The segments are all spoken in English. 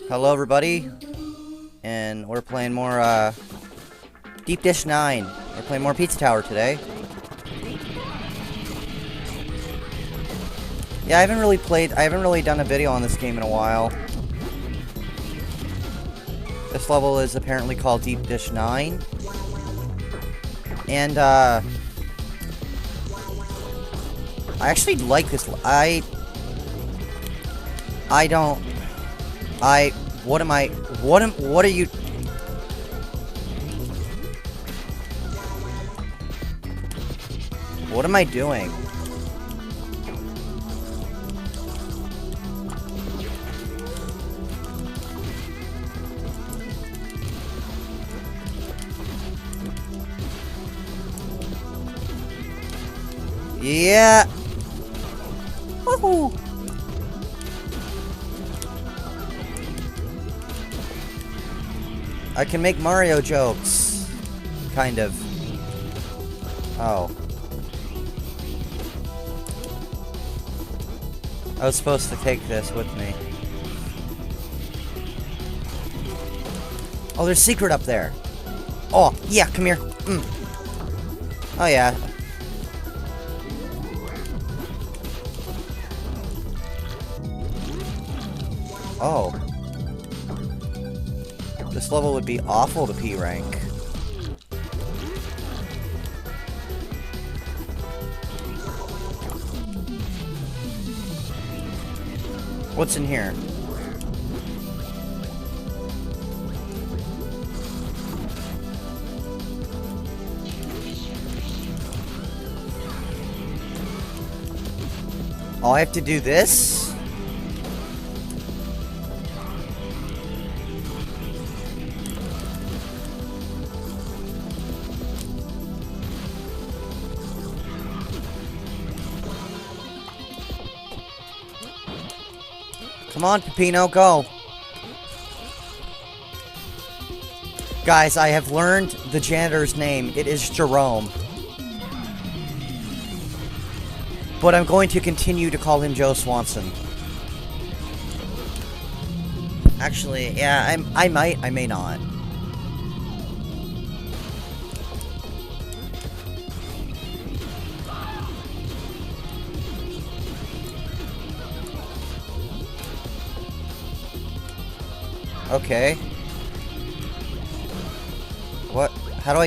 Hello everybody, and we're playing more Deep Dish 9. We're playing more Pizza Tower today. Yeah, I haven't really done a video on this game in a while. This level is apparently called Deep Dish 9. And I actually like this. What are you? What am I doing? Yeah. Woohoo. I can make Mario jokes. Kind of. Oh. I was supposed to take this with me. Oh, there's a secret up there. Oh, yeah, come here. Oh, yeah. Oh. This level would be awful to P rank. What's in here? Oh, I have to do this? Come on, Peppino, go. Guys, I have learned the janitor's name. It is Jerome. But I'm going to continue to call him Joe Swanson. Actually, yeah, I may not. Okay. What? How do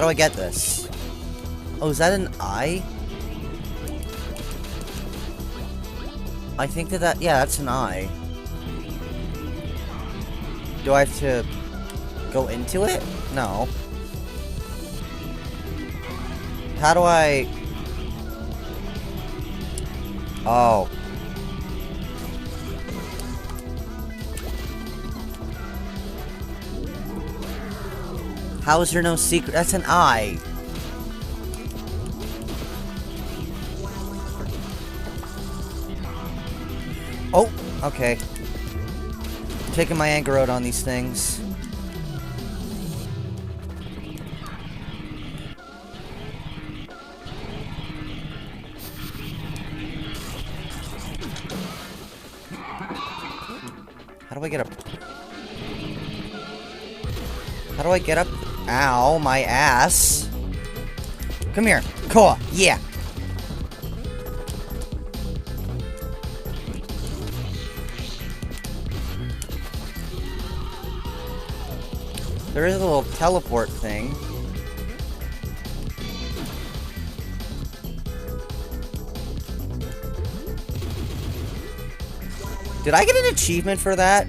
I get this? Oh, is that an eye? I think that, yeah, that's an eye. Do I have to go into it? No. How do I... Oh. How is there no secret? That's an eye. Oh, okay. I'm taking my anger out on these things. How do I get up? How do I get up? Ow, my ass. Come here. Cool. Yeah. There is a little teleport thing. Did I get an achievement for that?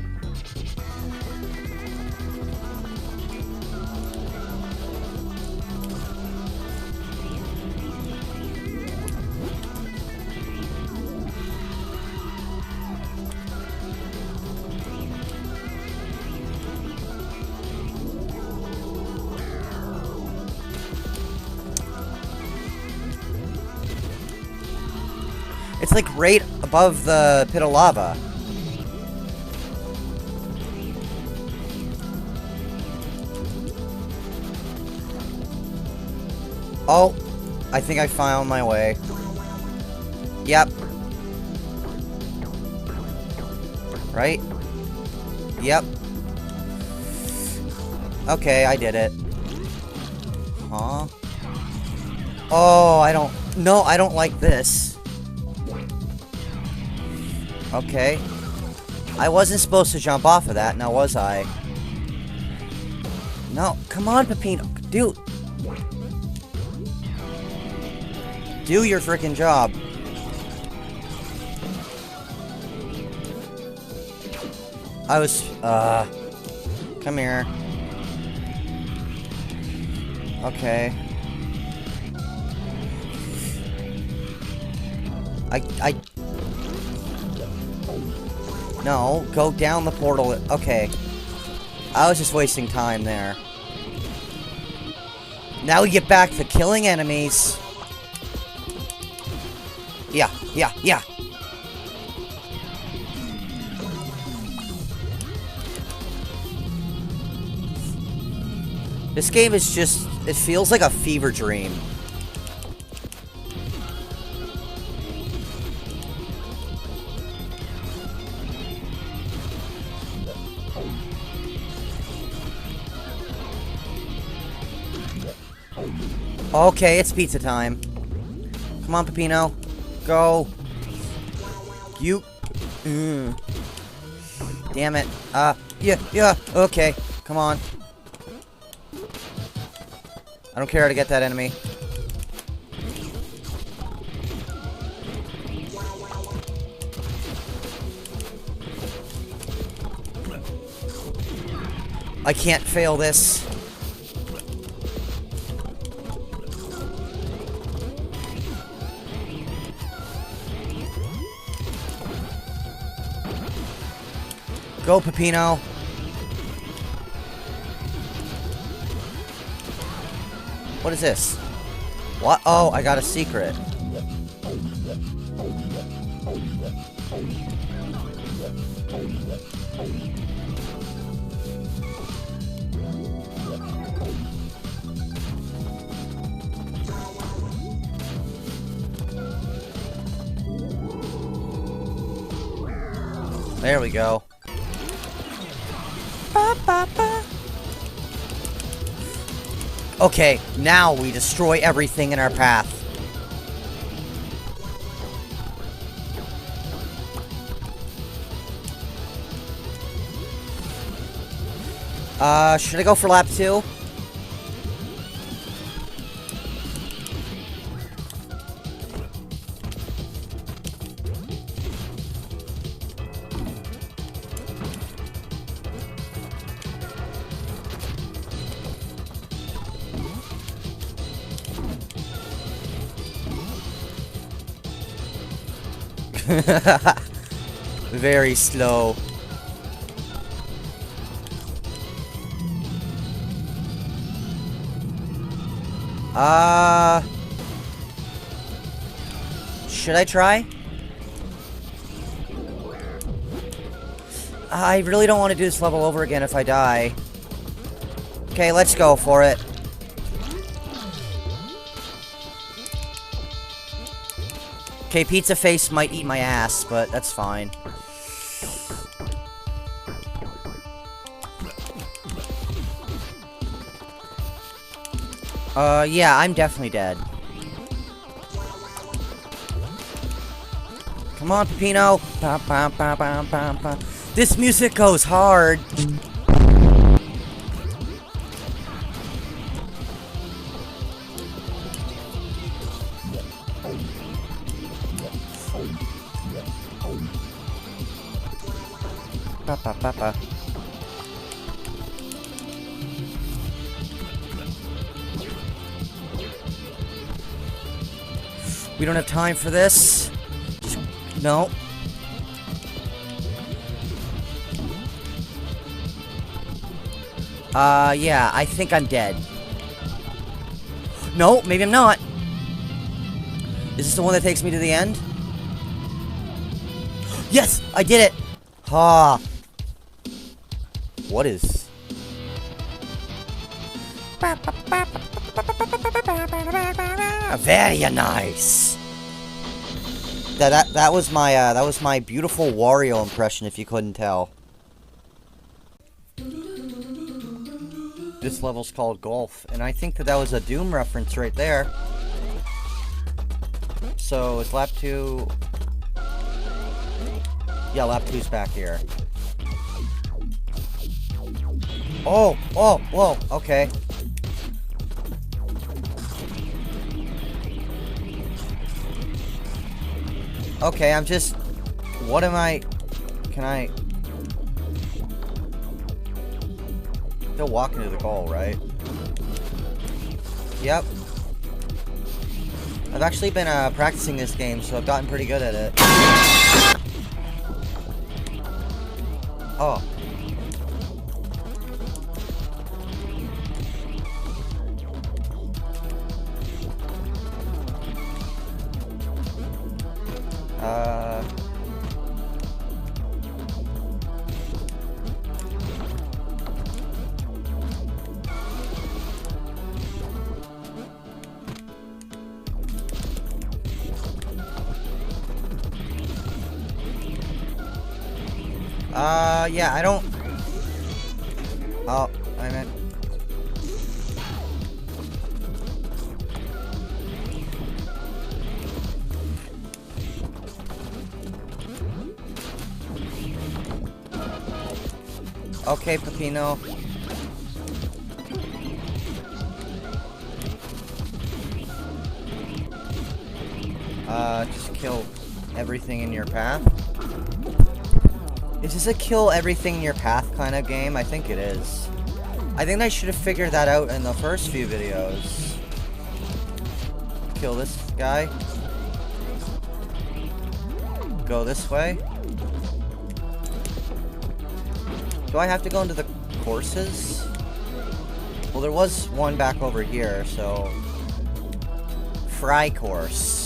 It's like right above the pit of lava. Oh, I think I found my way. Yep. Right? Yep. Okay, I did it. Huh? Oh, I don't... No, I don't like this. Okay. I wasn't supposed to jump off of that, now was I? No, come on, Peppino. Dude. Do your freaking job. I was, come here. Okay. No, go down the portal. Okay. I was just wasting time there. Now we get back to killing enemies. Yeah, yeah, yeah. This game is just, it feels like a fever dream. Okay, it's pizza time. Come on, Peppino. Go. You. Damn it. Yeah, okay. Come on. I don't care how to get that enemy. I can't fail this. Go, Peppino. What is this? What? Oh, I got a secret. There we go. Okay, now we destroy everything in our path. Should I go for lap 2? Very slow. Should I try? I really don't want to do this level over again if I die. Okay, let's go for it. Okay, Pizza Face might eat my ass, but that's fine. Yeah, I'm definitely dead. Come on, Peppino. Ba, ba, ba, ba, ba, ba. This music goes hard. Ba, ba, ba, ba. We don't have time for this. No. Yeah, I think I'm dead. No, maybe I'm not. Is this the one that takes me to the end? Yes, I did it. Ha. What is? Very nice. That was my beautiful Wario impression, if you couldn't tell. This level's called Golf, and I think that was a Doom reference right there. So, is lap 2... Yeah, lap 2's back here. Oh, whoa, okay. Okay, I'm just... What am I... Can I... Still walking to the goal, right? Yep. I've actually been practicing this game, so I've gotten pretty good at it. Oh. Yeah, I don't... Oh, I meant... Okay, Peppino. Just kill everything in your path. Is this a kill everything in your path kind of game? I think it is. I think I should have figured that out in the first few videos. Kill this guy. Go this way. Do I have to go into the courses? Well, there was one back over here, so... Fry course.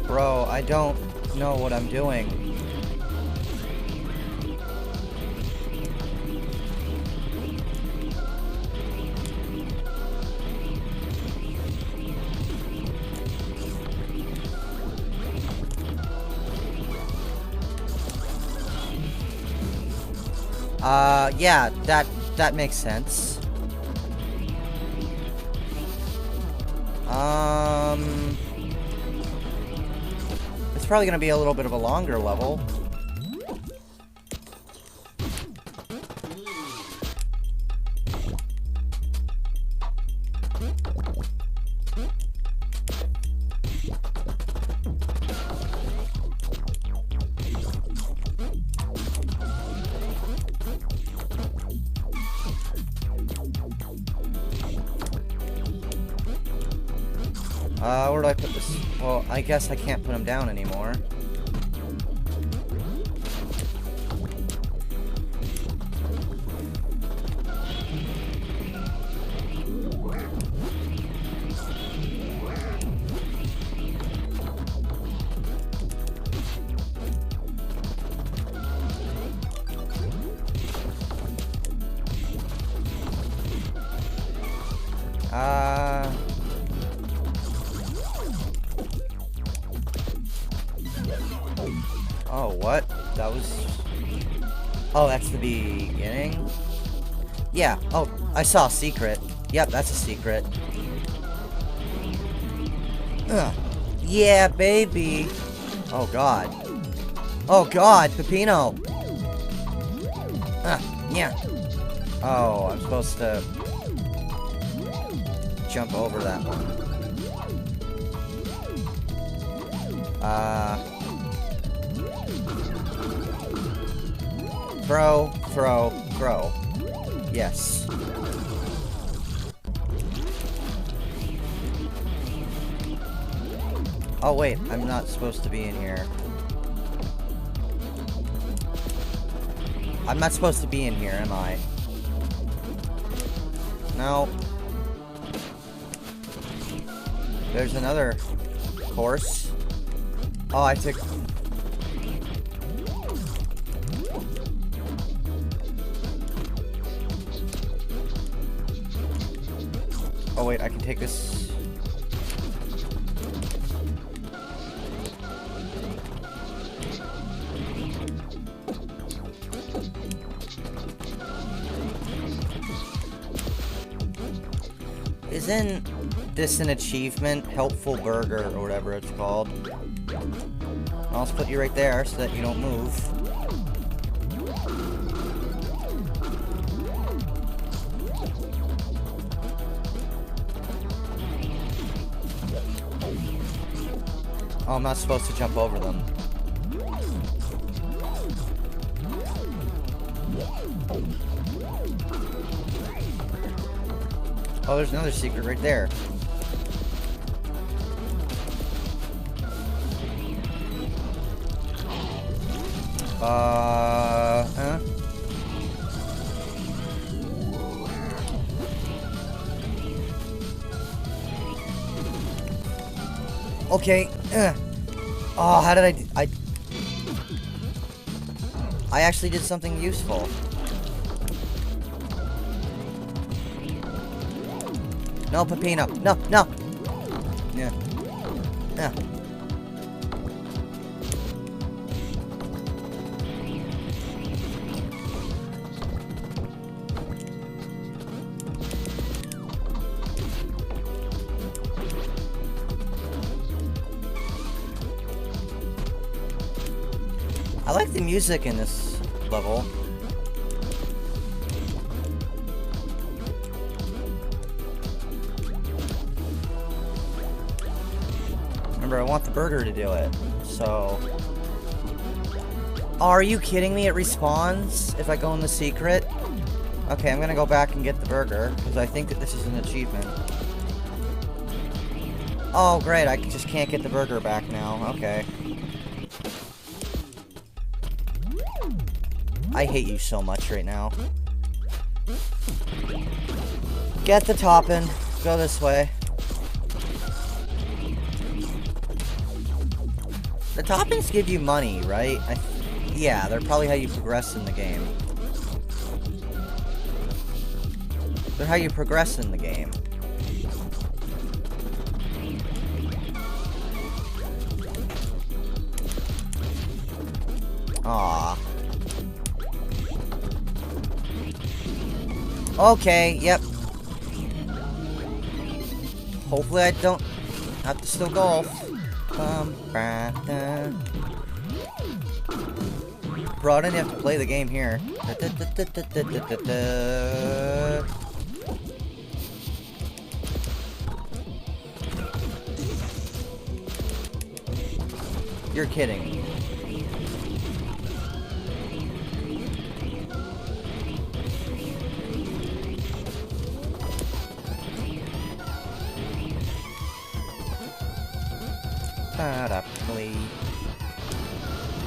Bro, I don't know what I'm doing. Yeah, that makes sense. It's probably gonna be a little bit of a longer level. Where do I put this? Well, I guess I can't put him down anymore. Oh, what? That was... Oh, that's the beginning? Yeah. Oh, I saw a secret. Yep, that's a secret. Ugh. Yeah, baby. Oh, God. Oh, God, Peppino. Yeah. Oh, I'm supposed to... jump over that one. Throw. Yes. Oh, wait, I'm not supposed to be in here. I'm not supposed to be in here, am I? No. There's another course. Oh, I took... Oh wait, I can take this... Isn't this an achievement? Helpful Burger, or whatever it's called. I'll just put you right there so that you don't move. Oh, I'm not supposed to jump over them. Oh, there's another secret right there. Huh? Okay. Oh, how did I actually did something useful. No, Peppino. No, no. Yeah. Yeah. I like the music in this level. Remember, I want the burger to do it, so... Oh, are you kidding me? It respawns if I go in the secret? Okay, I'm gonna go back and get the burger, because I think that this is an achievement. Oh, great, I just can't get the burger back now. Okay. I hate you so much right now. Get the toppin'. Go this way. The toppings give you money, right? Yeah, they're probably how you progress in the game. They're how you progress in the game. Aww. Okay, yep. Hopefully I don't have to still golf. Bro, I didn't have to play the game here. You're kidding.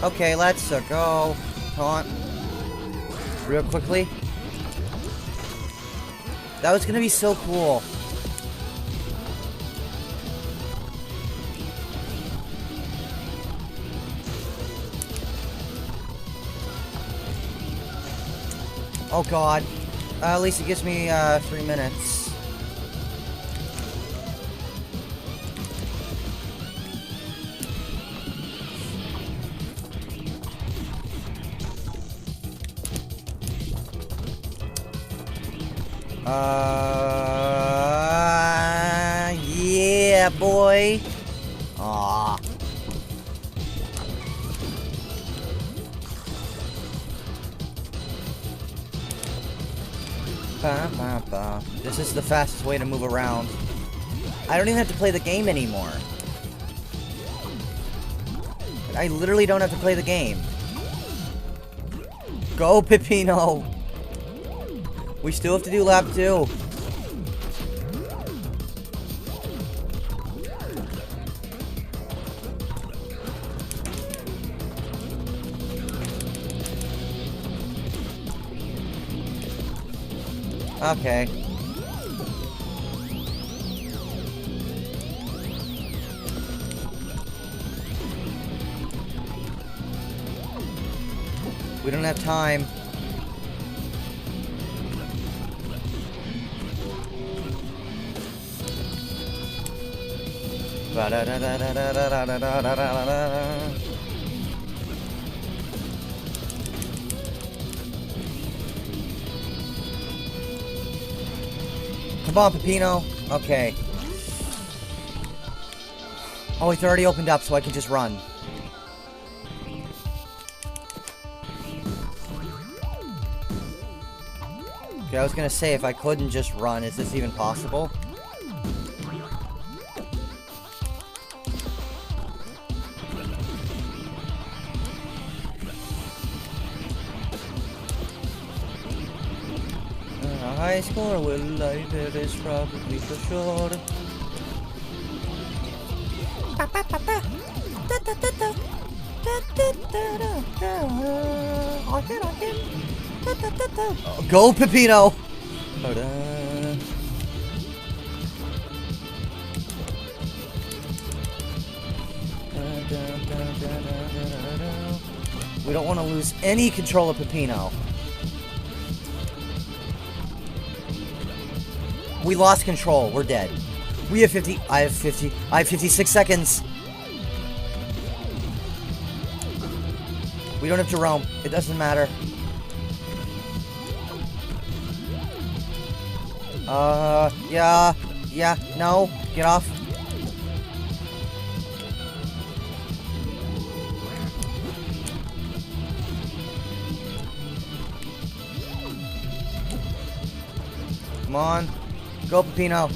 Okay, let's go. Taunt. Real quickly. That was gonna be so cool. Oh god. At least it gives me 3 minutes. Yeah, boy. Aw. This is the fastest way to move around. I don't even have to play the game anymore. I literally don't have to play the game. Go, Peppino. We still have to do lap 2. Okay. We don't have time. Come on, Peppino. Okay. Oh, it's already opened up, so I can just run. Okay, I was gonna say, if I couldn't just run, is this even possible? High score will life, it is probably for sure. Go, Peppino! We don't want to lose any control of Peppino. We lost control. We're dead. We have 50. I have 50. I have 56 seconds. We don't have Jerome. It doesn't matter. Yeah. Yeah. No. Get off. Come on. Go, Peppino.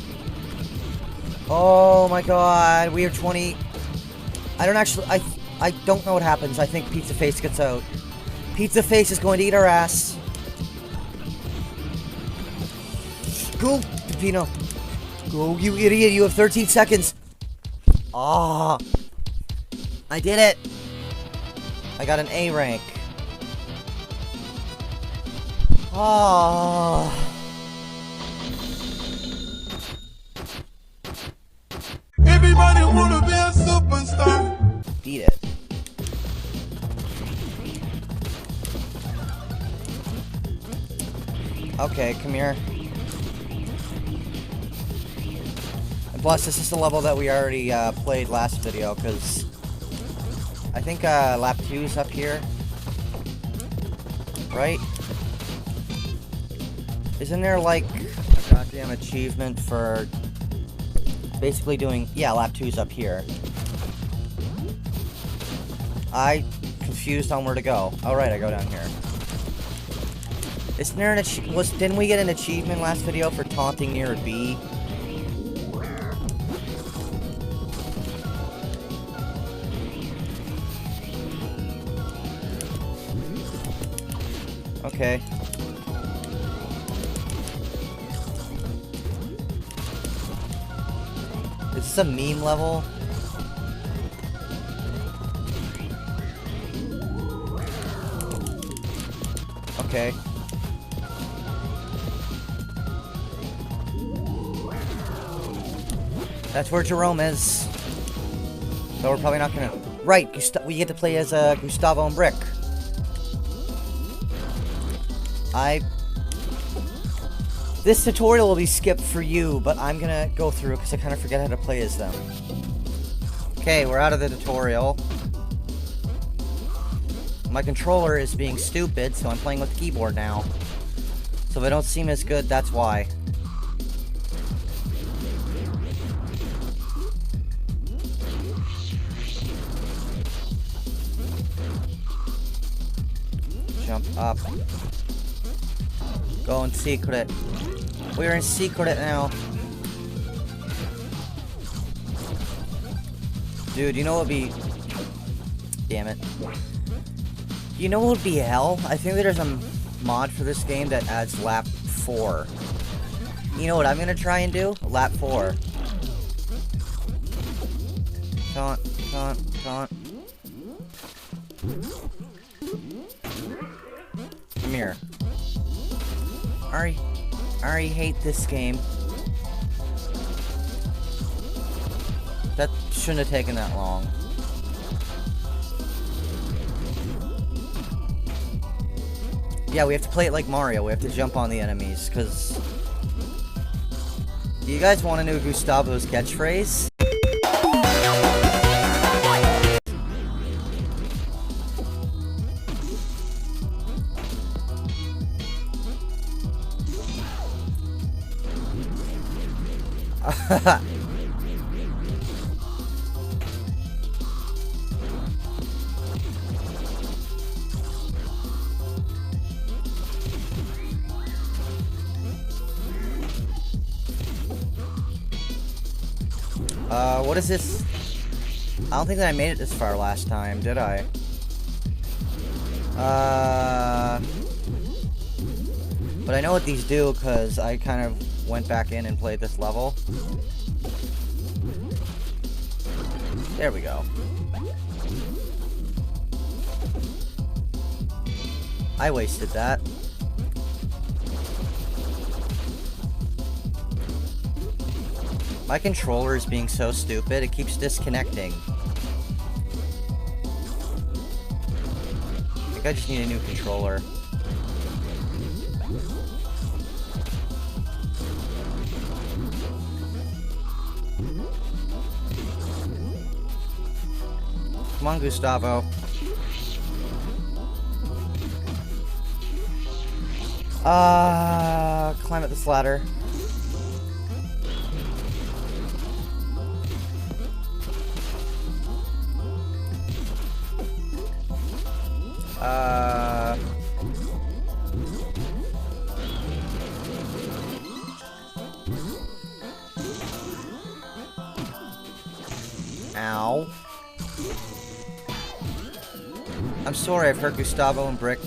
Oh my god. We have 20. I don't actually... I don't know what happens. I think Pizza Face gets out. Pizza Face is going to eat our ass. Go, Peppino. Go, you idiot. You have 13 seconds. Ah. I did it. I got an A rank. Ah. Everybody wanna be a superstar. Beat it. Okay, come here. And plus, this is the level that we already played last video, because I think lap 2 is up here. Right? Isn't there like a goddamn achievement for basically doing... Yeah, lap 2 is up here. I confused on where to go. Oh, right, I go down here. Isn't there an didn't we get an achievement last video for taunting near a bee? Okay. Is this a meme level? Okay. That's where Jerome is. So we're probably not gonna... Right, we get to play as Gustavo and Brick. This tutorial will be skipped for you, but I'm gonna go through it because I kind of forget how to play as them. Okay, we're out of the tutorial. My controller is being stupid, so I'm playing with the keyboard now. So if I don't seem as good, that's why. Jump up. Go in secret. We're in secret now. Dude, you know what would be... Damn it. You know what would be hell? I think there's a mod for this game that adds lap 4. You know what I'm gonna try and do? Lap 4. Taunt, taunt, taunt. Come here. I already hate this game. That shouldn't have taken that long. Yeah, we have to play it like Mario. We have to jump on the enemies, because... Do you guys want to know Gustavo's catchphrase? What is this? I don't think that I made it this far last time, did I? But I know what these do, because I kind of went back in and played this level. There we go. I wasted that. My controller is being so stupid, it keeps disconnecting. I think I just need a new controller. Come on, Gustavo. Climb up this ladder. Ow. I'm sorry, I've hurt Gustavo and Brick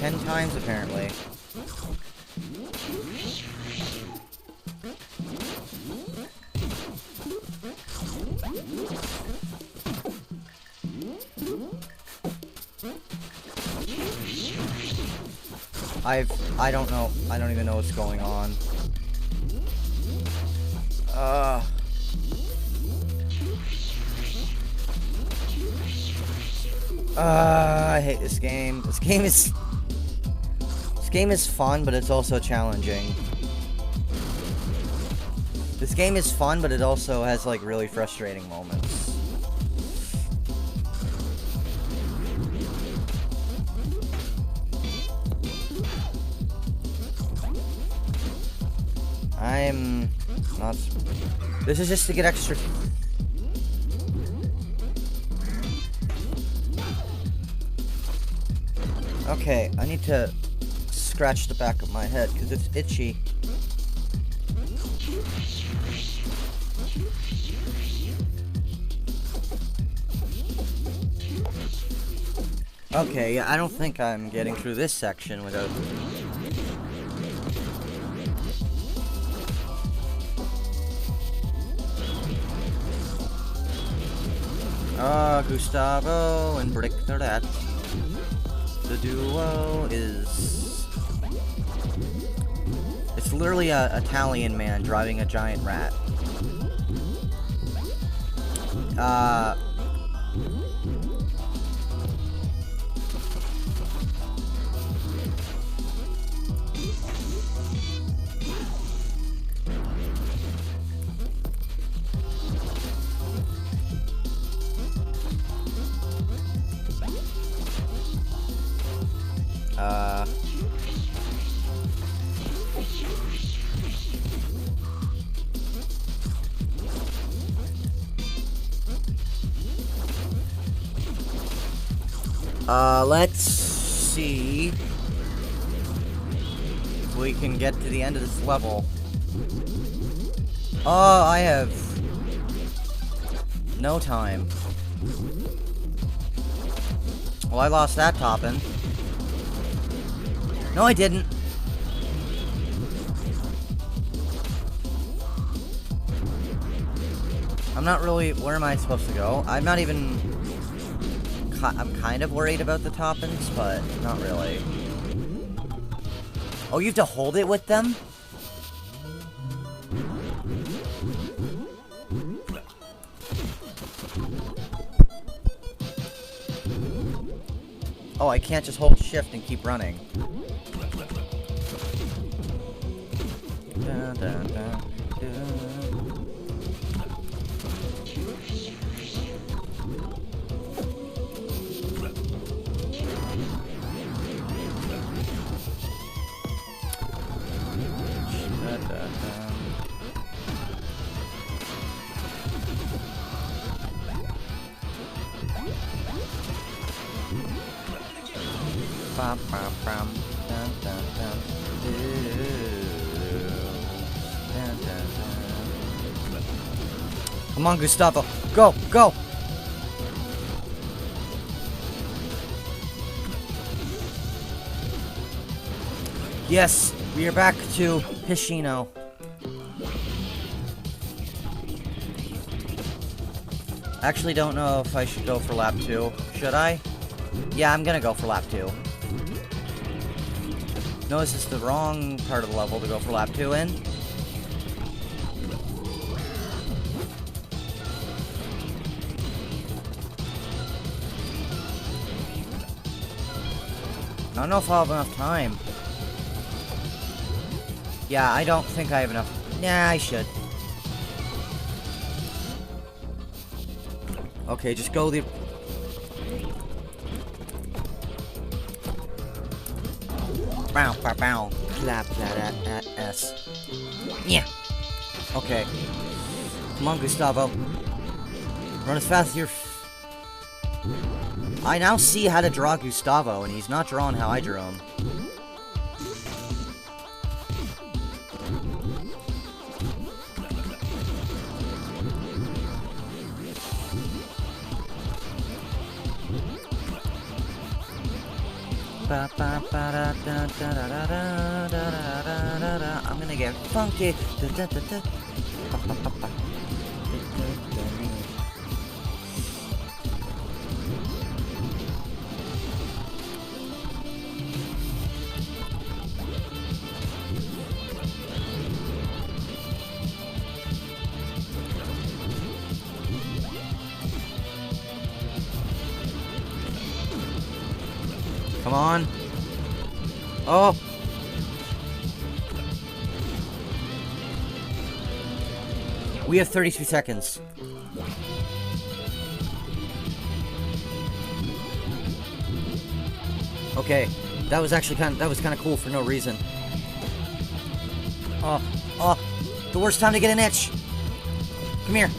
10 times, apparently. I don't know. I don't even know what's going on. I hate this game. This game is fun, but it's also challenging. This game is fun, but it also has, like, really frustrating moments. I'm not... This is just to get extra... Okay, I need to scratch the back of my head, because it's itchy. Okay, yeah, I don't think I'm getting through this section without... Gustavo and Brick the Rat. The duo is... It's literally an Italian man driving a giant rat. Let's see if we can get to the end of this level. Oh, I have no time. Well, I lost that toppin'. No, I didn't. I'm not really... Where am I supposed to go? I'm not even... I'm kind of worried about the toppins, but not really. Oh, you have to hold it with them? Oh, I can't just hold shift and keep running. dun, dun. Come on, Gustavo. Go, go. Yes, we are back to Hishino. I actually don't know if I should go for lap 2. Should I? Yeah, I'm gonna go for lap 2. No, this is the wrong part of the level to go for lap 2 in. I don't know if I'll have enough time. Yeah, I don't think I have enough. Nah, I should. Okay, just go the... Bow, bow, bow. Clap that at S. Yeah. Okay. Come on, Gustavo. Run as fast as you're... I now see how to draw Gustavo, and he's not drawing how I drew him. I'm gonna get funky. Come on. Oh. We have 32 seconds. Okay. That was actually kind of cool for no reason. Oh, the worst time to get an itch. Come here.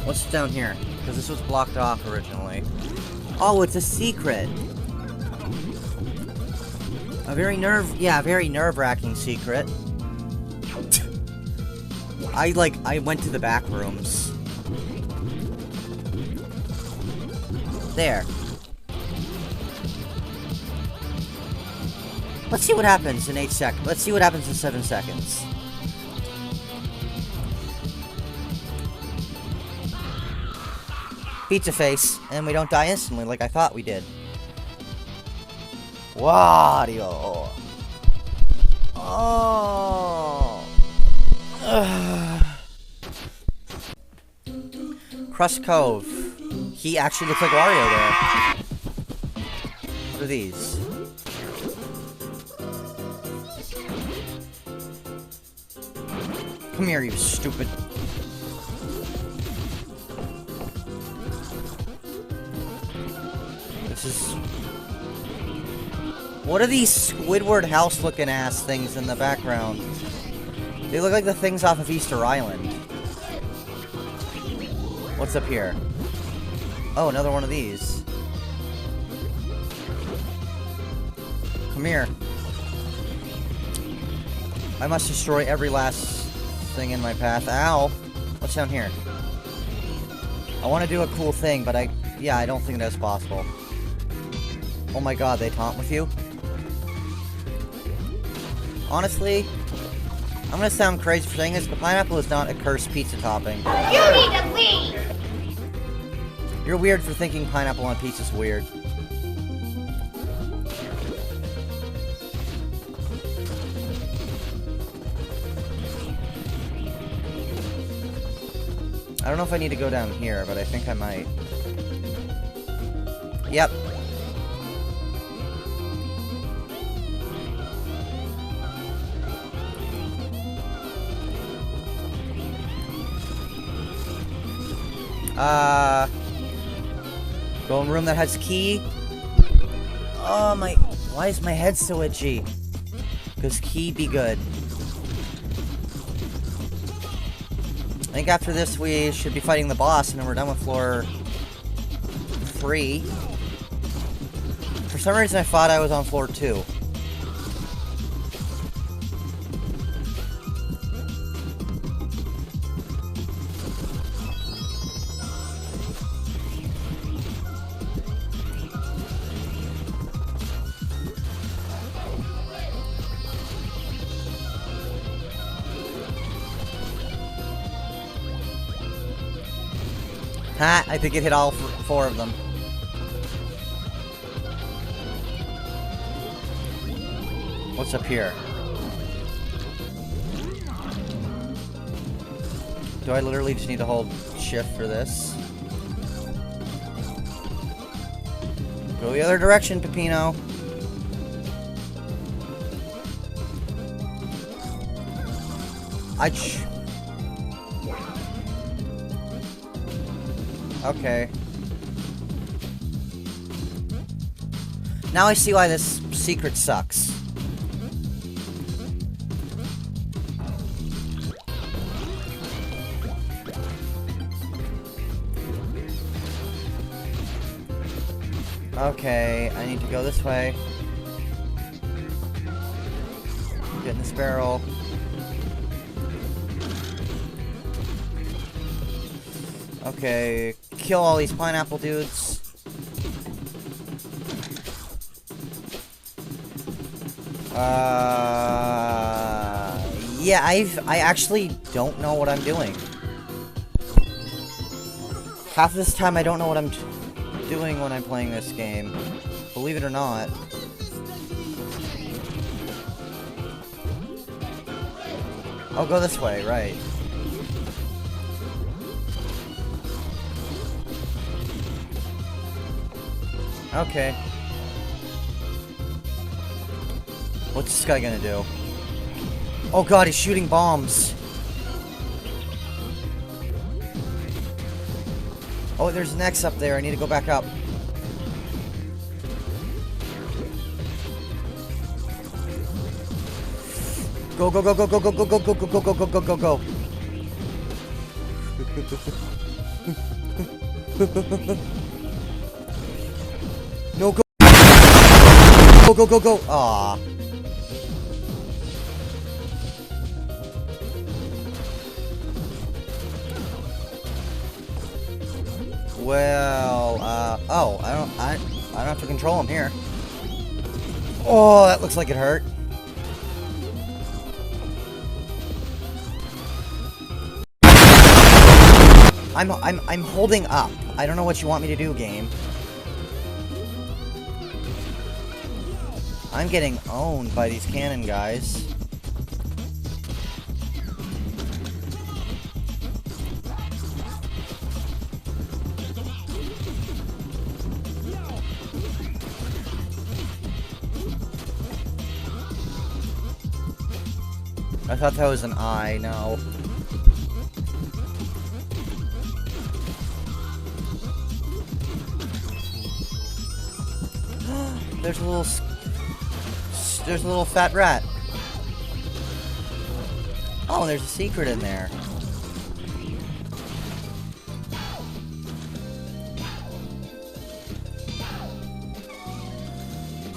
What's down here? Because this was blocked off originally. Oh, it's a secret. A very nerve-wracking secret. I went to the back rooms. There. Let's see what happens in 8 seconds. Let's see what happens in 7 seconds. Pizza face, and we don't die instantly like I thought we did. Wario. Oh. Crust Cove. He actually looks like Wario there. What are these? Come here, you stupid. This is... What are these Squidward house-looking ass things in the background? They look like the things off of Easter Island. What's up here? Oh, another one of these. Come here. I must destroy every last thing in my path. Ow! What's down here? I want to do a cool thing, but I don't think that's possible. Oh my god, they taunt with you? Honestly, I'm gonna sound crazy for saying this, but pineapple is not a cursed pizza topping. You need to leave! You're weird for thinking pineapple on pizza is weird. I don't know if I need to go down here, but I think I might. Yep. Go in room that has key. Oh my, why is my head so itchy? Because key be good. I think after this we should be fighting the boss and then we're done with floor 3. For some reason I thought I was on floor 2. Ha! I think it hit all 4 of them. What's up here? Do I literally just need to hold shift for this? Go the other direction, Peppino. Okay. Now I see why this secret sucks. Okay, I need to go this way. Get in this barrel. Okay, kill all these pineapple dudes. Yeah, I actually don't know what I'm doing. Half of this time I don't know what I'm doing when I'm playing this game. Believe it or not. I'll go this way, right. Okay. What's this guy gonna do? Oh god, he's shooting bombs. Oh, there's an X up there. I need to go back up. Go, go, go, go, go, go, go, go, go, go, go, go, go, go, go, go. No, go. Go, go, go, go. Aw. Well, oh, I don't have to control him here. Oh, that looks like it hurt. I'm holding up. I don't know what you want me to do, game. I'm getting owned by these cannon guys. I thought that was an eye, no. There's a little fat rat. Oh, and there's a secret in there.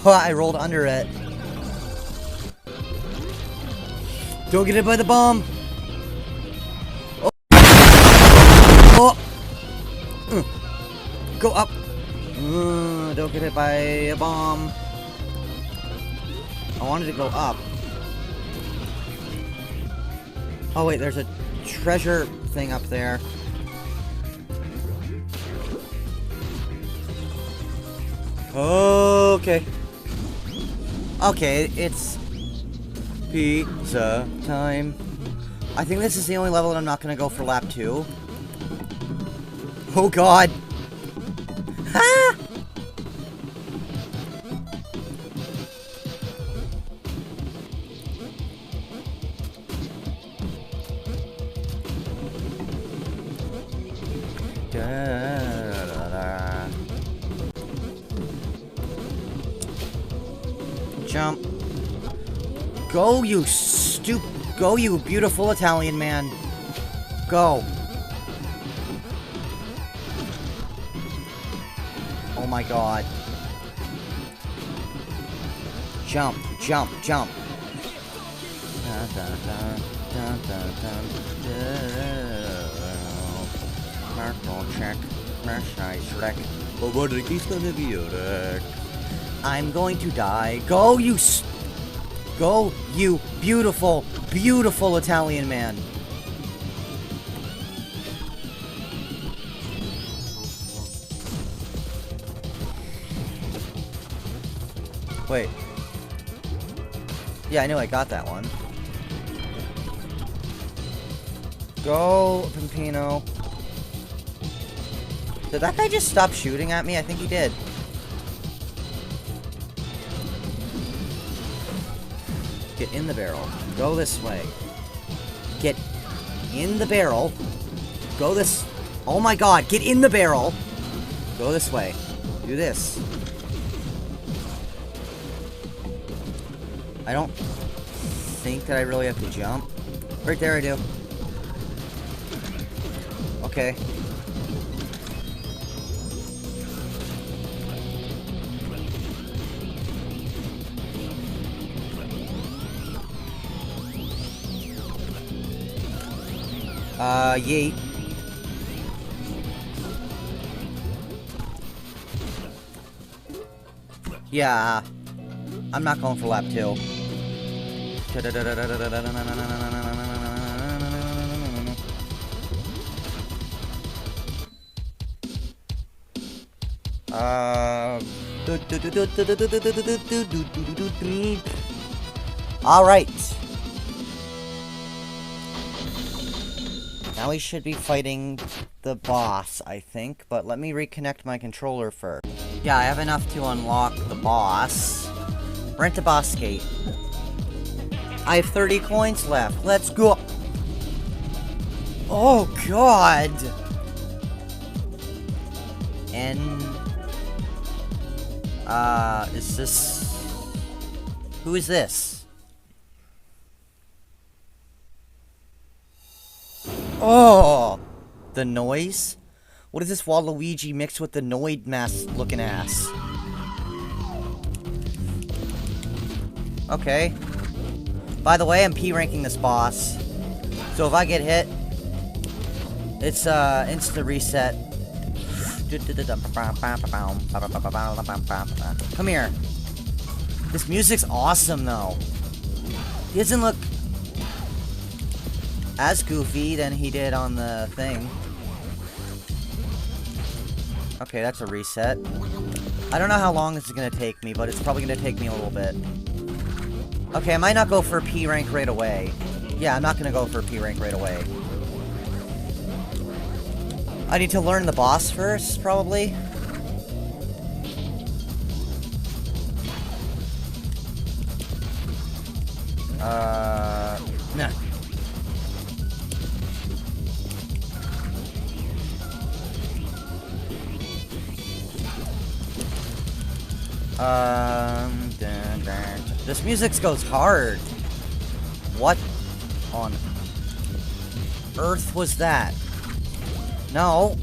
Oh, I rolled under it. Don't get hit by the bomb. Oh. Oh. Go up. Don't get hit by a bomb. I wanted to go up. Oh wait, there's a treasure thing up there. Okay. Okay, it's pizza time. I think this is the only level that I'm not gonna go for lap 2. Oh god. Ah! Jump. Go, Go, you beautiful Italian man. Go. Oh my god. Jump, jump, jump. Check. Shrek. I'm going to die. Go, Go, you beautiful, beautiful Italian man. Wait. Yeah, I know I got that one. Go, Pimpino. Did that guy just stop shooting at me? I think he did. Get in the barrel. Go this way. Get in the barrel. Go this... Oh my god, get in the barrel. Go this way. Do this. I don't think that I really have to jump. Right there I do. Okay. Yeet. Yeah. I'm not going for lap 2. Alright. Now we should be fighting the boss, I think, but let me reconnect my controller first. Yeah, I have enough to unlock the boss. Rent a boss gate. I have 30 coins left. Let's go. Oh, God. And... is this... Who is this? Oh! The noise? What is this Waluigi mixed with the Noid mask looking ass? Okay. By the way, I'm P-ranking this boss. So if I get hit, it's insta reset. Come here. This music's awesome though. He doesn't look as goofy than he did on the thing. Okay, that's a reset. I don't know how long this is gonna take me, but it's probably gonna take me a little bit. Okay, I might not go for P rank right away. Yeah, I'm not gonna go for P rank right away. I need to learn the boss first, probably. Nah. This music goes hard. What on earth was that? No.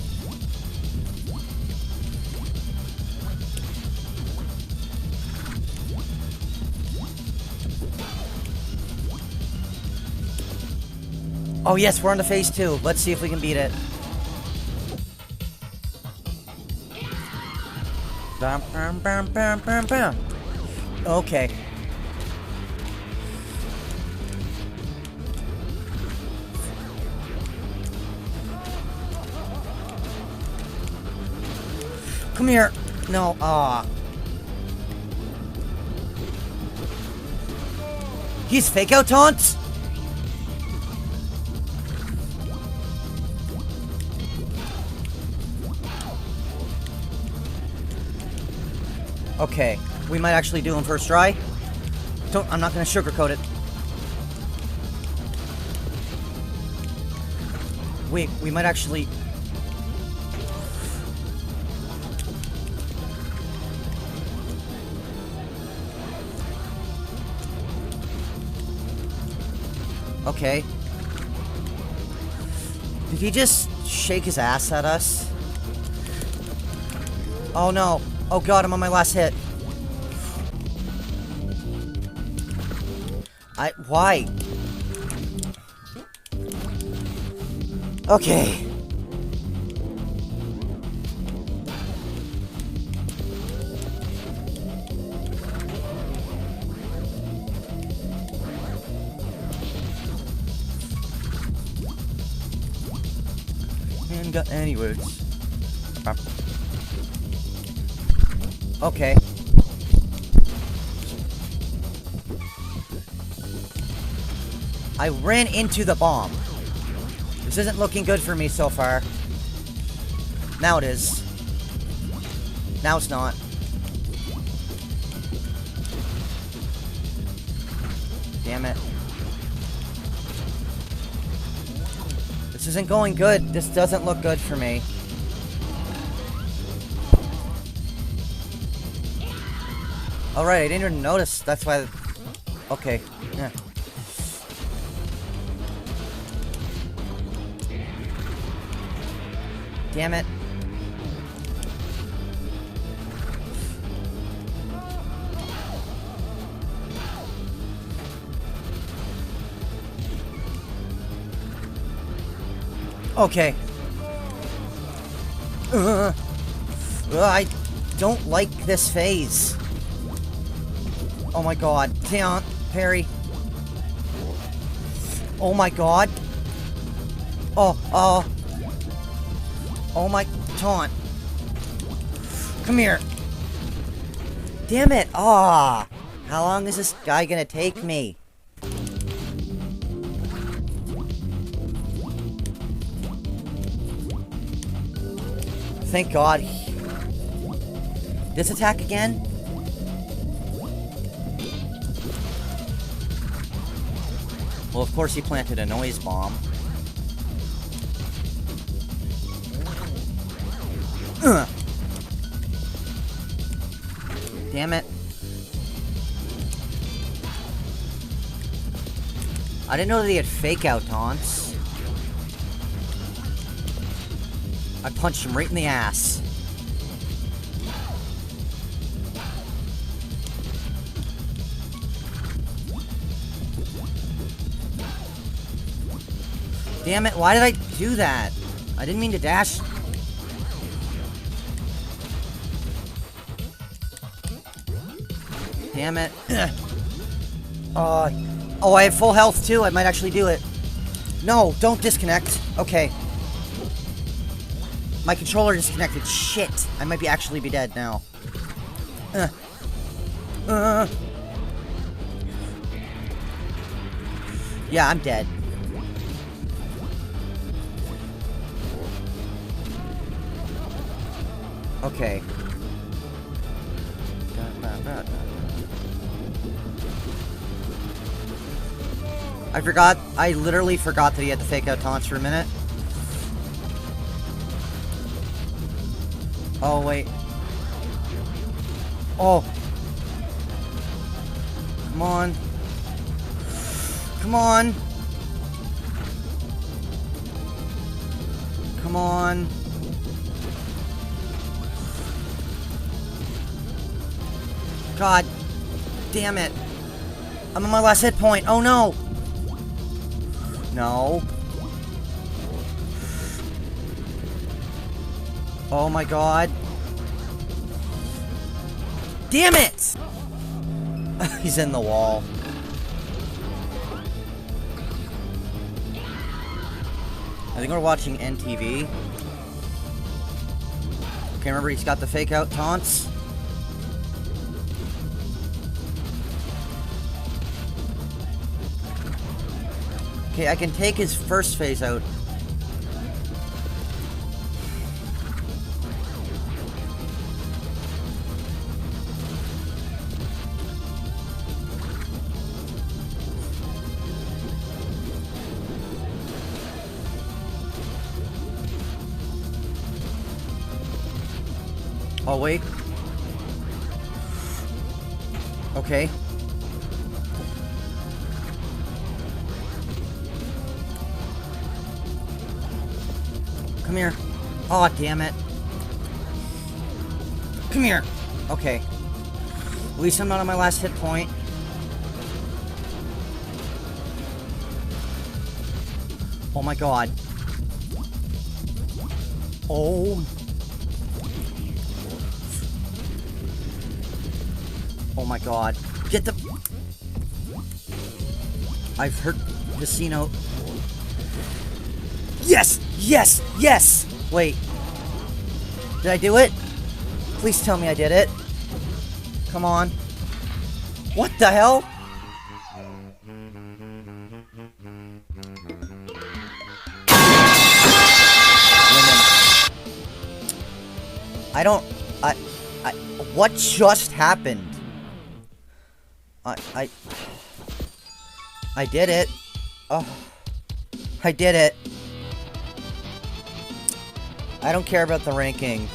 Oh yes, we're on to phase 2. Let's see if we can beat it. Okay. Come here. No, He's fake out taunts? Okay, we might actually do him first try. I'm not gonna sugarcoat it. Wait, we might actually... Okay. Did he just shake his ass at us? Oh no. Oh god, I'm on my last hit. Why? Okay. Ain't got any words. Okay. I ran into the bomb. This isn't looking good for me so far. Now it is. Now it's not. Damn it. This isn't going good. This doesn't look good for me. Alright, I didn't even notice. That's why... Okay. Yeah. Damn it. Okay. I don't like this phase. Oh my god. Can't. Parry. Oh my god. Oh my taunt. Come here. Damn it. Ah. How long is this guy gonna take me? Thank God. This attack again? Well, of course he planted a noise bomb. Damn it. I didn't know that he had fake out taunts. I punched him right in the ass. Damn it, why did I do that? I didn't mean to dash. Damn it. Oh, I have full health too. I might actually do it. No, don't disconnect. Okay. My controller disconnected. Shit. I might actually be dead now. Yeah, I'm dead. Okay. I literally forgot that he had to fake out taunts for a minute. Oh, wait. Oh. Come on. Come on. Come on. God damn it. I'm on my last hit point. Oh no. No. Oh my god. Damn it! He's in the wall. I think we're watching NTV. Okay, remember he's got the fake out taunts. Okay, I can take his first phase out. Oh, wait. Okay. Come here. Oh, damn it. Come here. Okay. At least I'm not on my last hit point. Oh my god. Oh. Oh my god. Get the... I've heard Casino. Yes! Yes! Yes! Wait. Did I do it? Please tell me I did it. Come on. What the hell? I don't... what just happened? I did it. Oh. I did it. I don't care about the ranking.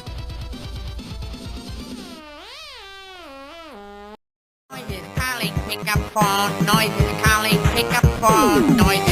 Noise is calling, pick up phone. Noise is calling, pick up phone. Noise